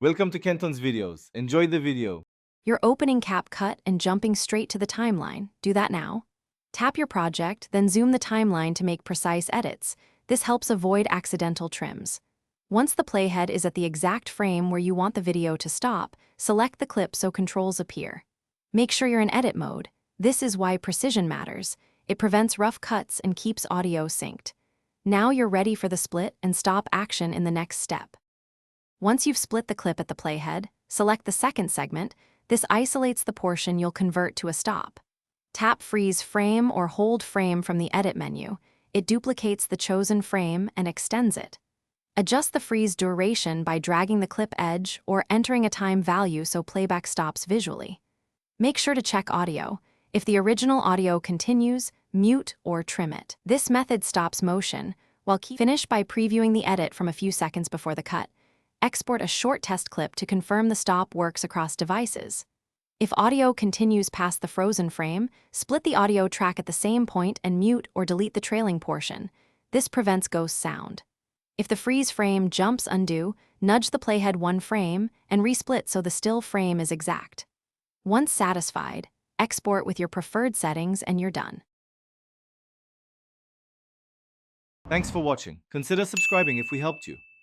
Welcome to Kenton's videos. Enjoy the video. You're opening Capcut and jumping straight to the timeline. Do that now. Tap your project, then zoom the timeline to make precise edits. This helps avoid accidental trims. Once the playhead is at the exact frame where you want the video to stop, select the clip so controls appear. Make sure you're in edit mode. This is why precision matters. It prevents rough cuts and keeps audio synced. Now you're ready for the split and stop action in the next step. Once you've split the clip at the playhead, select the second segment. This isolates the portion you'll convert to a stop. Tap Freeze Frame or hold Frame from the Edit menu. It duplicates the chosen frame and extends it. Adjust the freeze duration by dragging the clip edge or entering a time value so playback stops visually. Make sure to check audio. If the original audio continues, mute or trim it. This method stops motion, while finish by previewing the edit from a few seconds before the cut. Export a short test clip to confirm the stop works across devices. If audio continues past the frozen frame, split the audio track at the same point and mute or delete the trailing portion. This prevents ghost sound. If the freeze frame jumps undo, nudge the playhead one frame and resplit so the still frame is exact. Once satisfied, export with your preferred settings and you're done. Thanks for watching. Consider subscribing if we helped you.